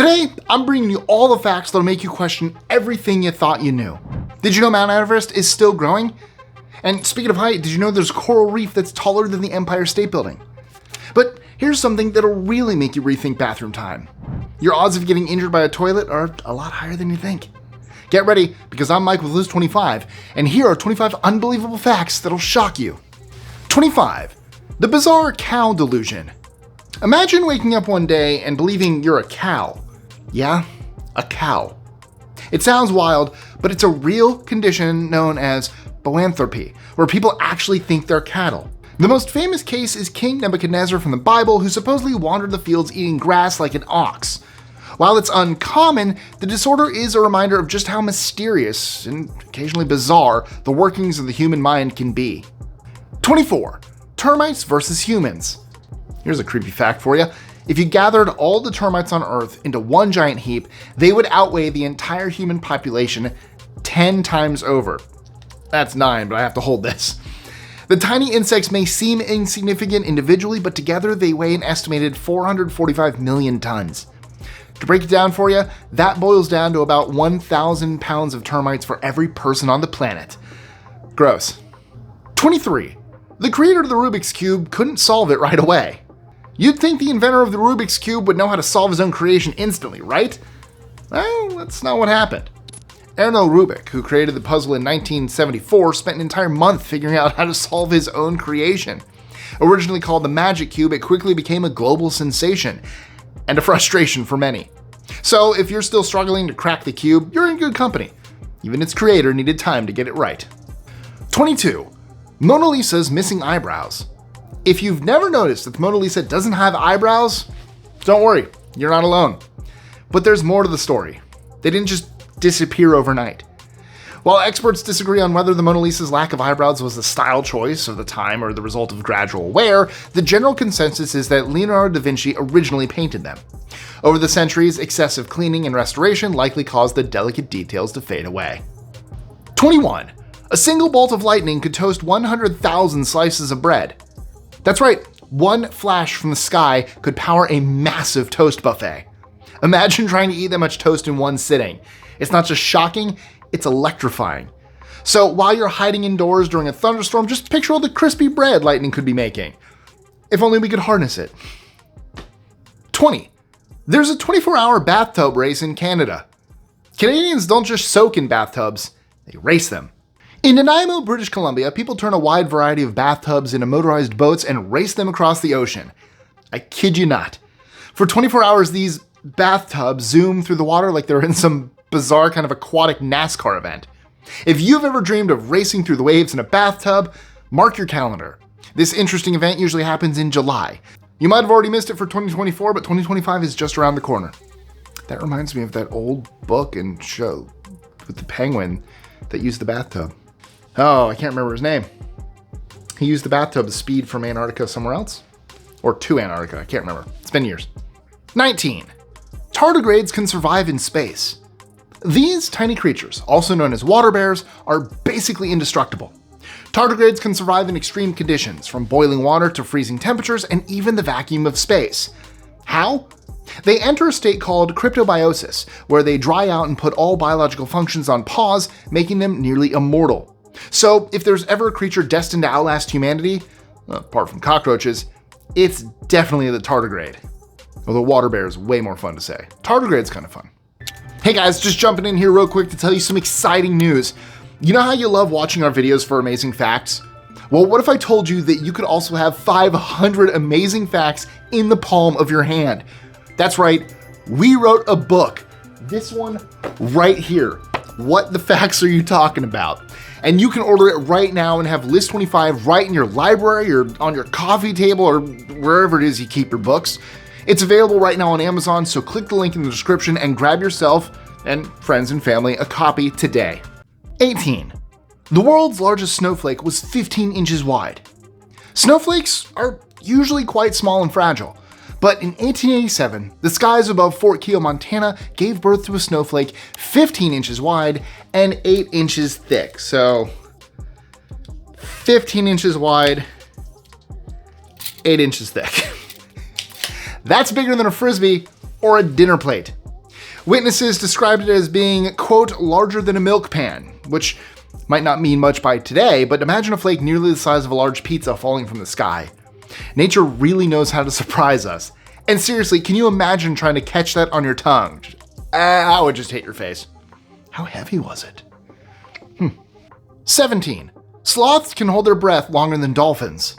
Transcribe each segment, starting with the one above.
Today, I'm bringing you all the facts that'll make you question everything you thought you knew. Did you know Mount Everest is still growing? And speaking of height, did you know there's a coral reef that's taller than the Empire State Building? But here's something that'll really make you rethink bathroom time. Your odds of getting injured by a toilet are a lot higher than you think. Get ready, because I'm Mike with Liz 25, and here are 25 unbelievable facts that'll shock you. 25. The Bizarre Cow Delusion. Imagine waking up one day and believing you're a cow. Yeah, a cow. It sounds wild, but it's a real condition known as boanthropy, where people actually think they're cattle. The most famous case is King Nebuchadnezzar from the Bible, who supposedly wandered the fields eating grass like an ox. While it's uncommon, the disorder is a reminder of just how mysterious and occasionally bizarre the workings of the human mind can be. 24. Termites versus humans. Here's a creepy fact for you. If you gathered all the termites on Earth into one giant heap, they would outweigh the entire human population 10 times over. That's 9, but I have to hold this. The tiny insects may seem insignificant individually, but together they weigh an estimated 445 million tons. To break it down for you, that boils down to about 1,000 pounds of termites for every person on the planet. Gross. 23. The creator of the Rubik's Cube couldn't solve it right away. You'd think the inventor of the Rubik's Cube would know how to solve his own creation instantly, right? Well, that's not what happened. Erno Rubik, who created the puzzle in 1974, spent an entire month figuring out how to solve his own creation. Originally called the Magic Cube, it quickly became a global sensation, and a frustration for many. So if you're still struggling to crack the cube, you're in good company. Even its creator needed time to get it right. 22. Mona Lisa's missing eyebrows. If you've never noticed that the Mona Lisa doesn't have eyebrows, don't worry, you're not alone. But there's more to the story. They didn't just disappear overnight. While experts disagree on whether the Mona Lisa's lack of eyebrows was a style choice of the time or the result of gradual wear, the general consensus is that Leonardo da Vinci originally painted them. Over the centuries, excessive cleaning and restoration likely caused the delicate details to fade away. 21. A single bolt of lightning could toast 100,000 slices of bread. That's right, one flash from the sky could power a massive toast buffet. Imagine trying to eat that much toast in one sitting. It's not just shocking, it's electrifying. So while you're hiding indoors during a thunderstorm, just picture all the crispy bread lightning could be making. If only we could harness it. 20. There's a 24-hour bathtub race in Canada. Canadians don't just soak in bathtubs, they race them. In Nanaimo, British Columbia, people turn a wide variety of bathtubs into motorized boats and race them across the ocean. I kid you not. For 24 hours, these bathtubs zoom through the water like they're in some bizarre kind of aquatic NASCAR event. If you've ever dreamed of racing through the waves in a bathtub, mark your calendar. This interesting event usually happens in July. You might have already missed it for 2024, but 2025 is just around the corner. That reminds me of that old book and show with the penguin that used the bathtub. Oh, I can't remember his name. He used the bathtub to speed from Antarctica somewhere else? Or to Antarctica, I can't remember. It's been years. 19. Tardigrades can survive in space. These tiny creatures, also known as water bears, are basically indestructible. Tardigrades can survive in extreme conditions, from boiling water to freezing temperatures and even the vacuum of space. How? They enter a state called cryptobiosis, where they dry out and put all biological functions on pause, making them nearly immortal. So if there's ever a creature destined to outlast humanity, apart from cockroaches, it's definitely the tardigrade. Although water bear is way more fun to say. Tardigrade's kind of fun. Hey guys, just jumping in here real quick to tell you some exciting news. You know how you love watching our videos for amazing facts? Well, what if I told you that you could also have 500 amazing facts in the palm of your hand? That's right, we wrote a book. This one right here. What the facts are you talking about? And you can order it right now and have List 25 right in your library or on your coffee table or wherever it is you keep your books. It's available right now on Amazon, so click the link in the description and grab yourself and friends and family a copy today. 18. The world's largest snowflake was 15 inches wide. Snowflakes are usually quite small and fragile, but in 1887, the skies above Fort Keogh, Montana gave birth to a snowflake 15 inches wide and 8 inches thick. So 15 inches wide, 8 inches thick. That's bigger than a Frisbee or a dinner plate. Witnesses described it as being, quote, larger than a milk pan, which might not mean much by today, but imagine a flake nearly the size of a large pizza falling from the sky. Nature really knows how to surprise us. And seriously, can you imagine trying to catch that on your tongue? I would just hit your face. How heavy was it? 17. Sloths can hold their breath longer than dolphins.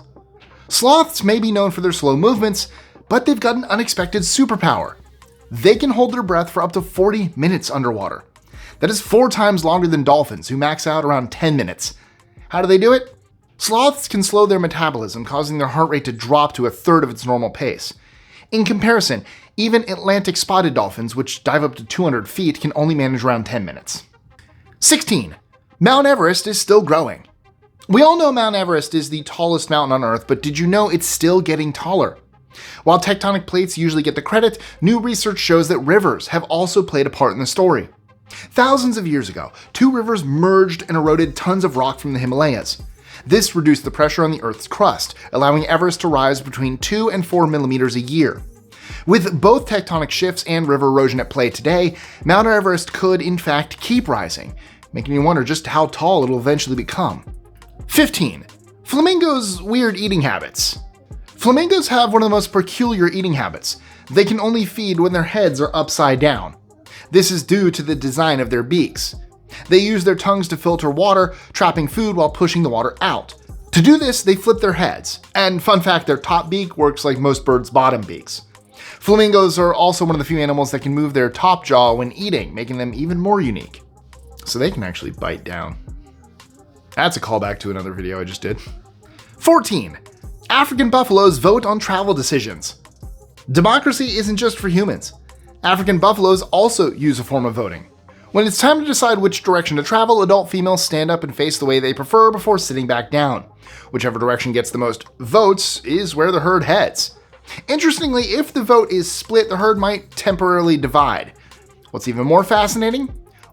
Sloths may be known for their slow movements, but they've got an unexpected superpower. They can hold their breath for up to 40 minutes underwater. That is 4 times longer than dolphins, who max out around 10 minutes. How do they do it? Sloths can slow their metabolism, causing their heart rate to drop to a third of its normal pace. In comparison, even Atlantic spotted dolphins, which dive up to 200 feet, can only manage around 10 minutes. 16. Mount Everest is still growing. We all know Mount Everest is the tallest mountain on Earth, but did you know it's still getting taller? While tectonic plates usually get the credit, new research shows that rivers have also played a part in the story. Thousands of years ago, 2 rivers merged and eroded tons of rock from the Himalayas. This reduced the pressure on the Earth's crust, allowing Everest to rise between 2 and 4 millimeters a year. With both tectonic shifts and river erosion at play today, Mount Everest could in fact keep rising, making you wonder just how tall it'll eventually become. 15. Flamingos' weird eating habits. Flamingos have one of the most peculiar eating habits. They can only feed when their heads are upside down. This is due to the design of their beaks. They use their tongues to filter water, trapping food while pushing the water out. To do this, they flip their heads. And fun fact, their top beak works like most birds' bottom beaks. Flamingos are also one of the few animals that can move their top jaw when eating, making them even more unique. So they can actually bite down. That's a callback to another video I just did. 14. African buffaloes vote on travel decisions. Democracy isn't just for humans. African buffaloes also use a form of voting. When it's time to decide which direction to travel, adult females stand up and face the way they prefer before sitting back down. Whichever direction gets the most votes is where the herd heads. Interestingly, if the vote is split, the herd might temporarily divide. What's even more fascinating?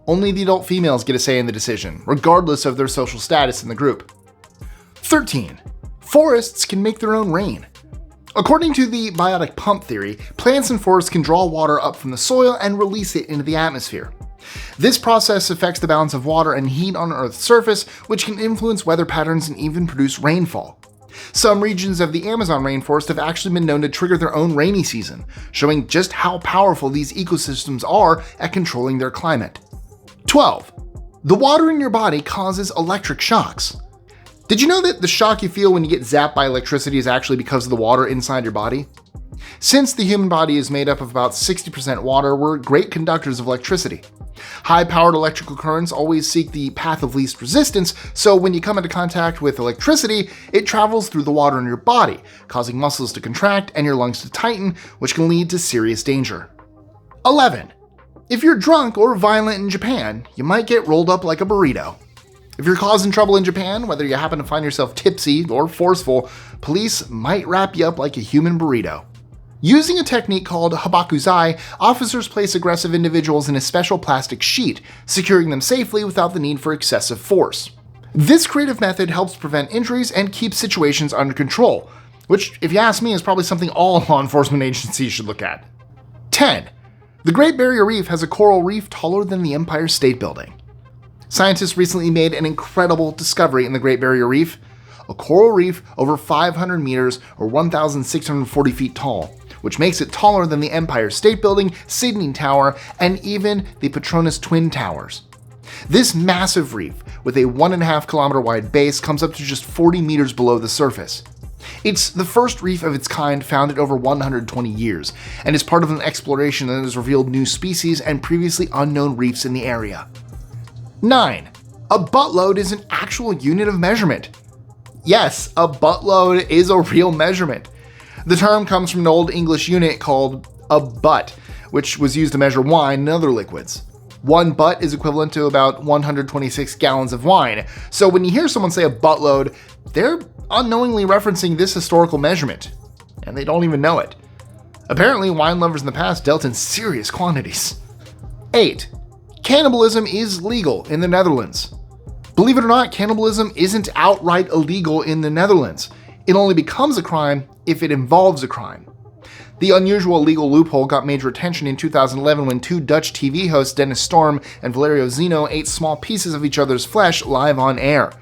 Only the adult females get a say in the decision, regardless of their social status in the group. 13. Forests can make their own rain. According to the biotic pump theory, plants and forests can draw water up from the soil and release it into the atmosphere. This process affects the balance of water and heat on Earth's surface, which can influence weather patterns and even produce rainfall. Some regions of the Amazon rainforest have actually been known to trigger their own rainy season, showing just how powerful these ecosystems are at controlling their climate. 12. The water in your body causes electric shocks. Did you know that the shock you feel when you get zapped by electricity is actually because of the water inside your body? Since the human body is made up of about 60% water, we're great conductors of electricity. High-powered electrical currents always seek the path of least resistance, so when you come into contact with electricity, it travels through the water in your body, causing muscles to contract and your lungs to tighten, which can lead to serious danger. 11. If you're drunk or violent in Japan, you might get rolled up like a burrito. If you're causing trouble in Japan, whether you happen to find yourself tipsy or forceful, police might wrap you up like a human burrito. Using a technique called habakuzai, officers place aggressive individuals in a special plastic sheet, securing them safely without the need for excessive force. This creative method helps prevent injuries and keep situations under control, which, if you ask me, is probably something all law enforcement agencies should look at. 10. The Great Barrier Reef has a coral reef taller than the Empire State Building. Scientists recently made an incredible discovery in the Great Barrier Reef, a coral reef over 500 meters or 1,640 feet tall, which makes it taller than the Empire State Building, Sydney Tower, and even the Petronas Twin Towers. This massive reef, with a 1.5 kilometer wide base, comes up to just 40 meters below the surface. It's the first reef of its kind found in over 120 years, and is part of an exploration that has revealed new species and previously unknown reefs in the area. 9. A buttload is an actual unit of measurement. Yes, a buttload is a real measurement. The term comes from an old English unit called a butt, which was used to measure wine and other liquids. 1 butt is equivalent to about 126 gallons of wine, so when you hear someone say a buttload, they're unknowingly referencing this historical measurement, and they don't even know it. Apparently, wine lovers in the past dealt in serious quantities. 8. Cannibalism is legal in the Netherlands. Believe it or not, cannibalism isn't outright illegal in the Netherlands. It only becomes a crime if it involves a crime. The unusual legal loophole got major attention in 2011 when two Dutch TV hosts, Dennis Storm and Valerio Zeno, ate small pieces of each other's flesh live on air.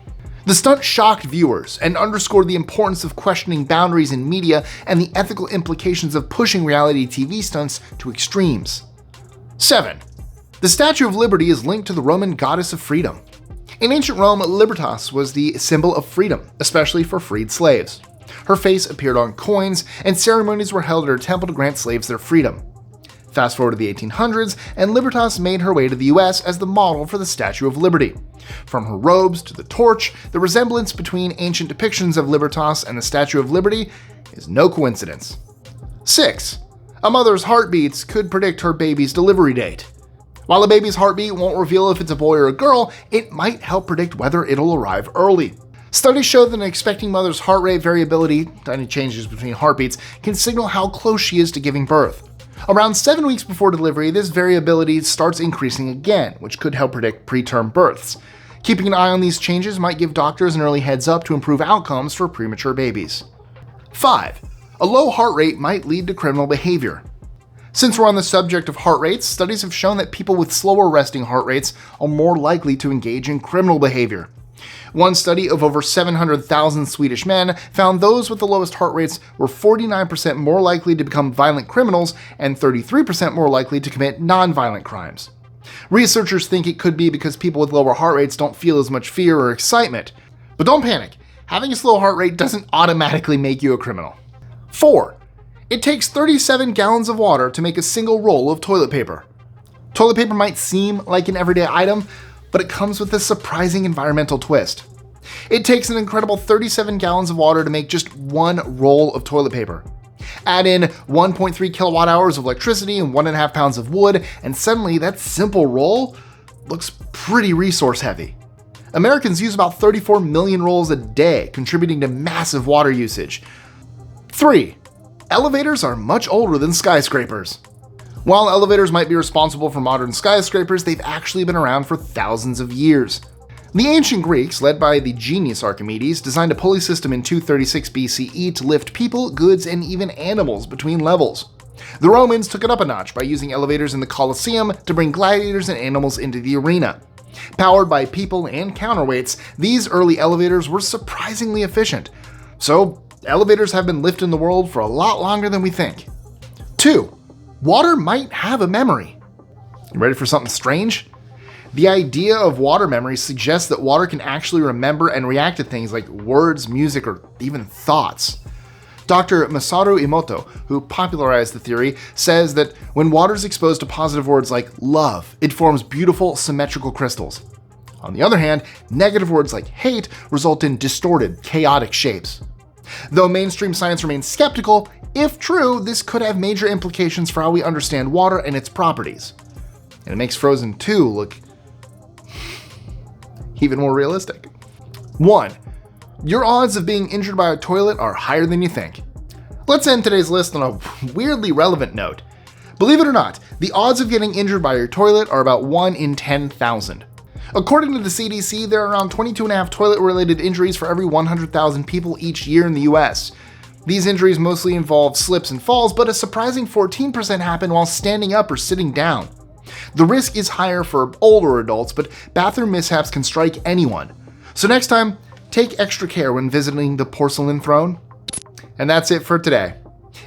The stunt shocked viewers and underscored the importance of questioning boundaries in media and the ethical implications of pushing reality TV stunts to extremes. 7. The Statue of Liberty is linked to the Roman goddess of freedom. In ancient Rome, Libertas was the symbol of freedom, especially for freed slaves. Her face appeared on coins, and ceremonies were held at her temple to grant slaves their freedom. Fast forward to the 1800s, and Libertas made her way to the US as the model for the Statue of Liberty. From her robes to the torch, the resemblance between ancient depictions of Libertas and the Statue of Liberty is no coincidence. 6. A mother's heartbeats could predict her baby's delivery date. While a baby's heartbeat won't reveal if it's a boy or a girl, it might help predict whether it'll arrive early. Studies show that an expecting mother's heart rate variability, tiny changes between heartbeats, can signal how close she is to giving birth. Around 7 weeks before delivery, this variability starts increasing again, which could help predict preterm births. Keeping an eye on these changes might give doctors an early heads up to improve outcomes for premature babies. 5. A low heart rate might lead to criminal behavior. Since we're on the subject of heart rates, studies have shown that people with slower resting heart rates are more likely to engage in criminal behavior. One study of over 700,000 Swedish men found those with the lowest heart rates were 49% more likely to become violent criminals and 33% more likely to commit non-violent crimes. Researchers think it could be because people with lower heart rates don't feel as much fear or excitement. But don't panic, having a slow heart rate doesn't automatically make you a criminal. 4. It takes 37 gallons of water to make a single roll of toilet paper. Toilet paper might seem like an everyday item, but it comes with a surprising environmental twist. It takes an incredible 37 gallons of water to make just one roll of toilet paper. Add in 1.3 kilowatt hours of electricity and 1.5 pounds of wood, and suddenly that simple roll looks pretty resource heavy. Americans use about 34 million rolls a day, contributing to massive water usage. 3. Elevators are much older than skyscrapers. While elevators might be responsible for modern skyscrapers, they've actually been around for thousands of years. The ancient Greeks, led by the genius Archimedes, designed a pulley system in 236 BCE to lift people, goods, and even animals between levels. The Romans took it up a notch by using elevators in the Colosseum to bring gladiators and animals into the arena. Powered by people and counterweights, these early elevators were surprisingly efficient. So, elevators have been lifting the world for a lot longer than we think. 2. Water might have a memory. You ready for something strange? The idea of water memory suggests that water can actually remember and react to things like words, music, or even thoughts. Dr. Masaru Emoto, who popularized the theory, says that when water is exposed to positive words like love, it forms beautiful, symmetrical crystals. On the other hand, negative words like hate result in distorted, chaotic shapes. Though mainstream science remains skeptical, if true, this could have major implications for how we understand water and its properties. And it makes Frozen 2 look even more realistic. 1. Your odds of being injured by a toilet are higher than you think. Let's end today's list on a weirdly relevant note. Believe it or not, the odds of getting injured by your toilet are about 1 in 10,000. According to the CDC, there are around 22.5 toilet-related injuries for every 100,000 people each year in the US. These injuries mostly involve slips and falls, but a surprising 14% happen while standing up or sitting down. The risk is higher for older adults, but bathroom mishaps can strike anyone. So next time, take extra care when visiting the porcelain throne. And that's it for today.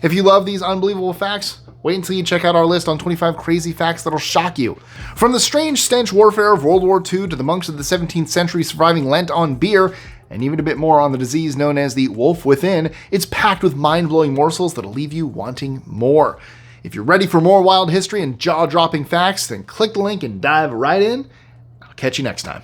If you love these unbelievable facts, wait until you check out our list on 25 crazy facts that'll shock you. From the strange stench warfare of World War II to the monks of the 17th century surviving Lent on beer, and even a bit more on the disease known as the wolf within, it's packed with mind-blowing morsels that'll leave you wanting more. If you're ready for more wild history and jaw-dropping facts, then click the link and dive right in. I'll catch you next time.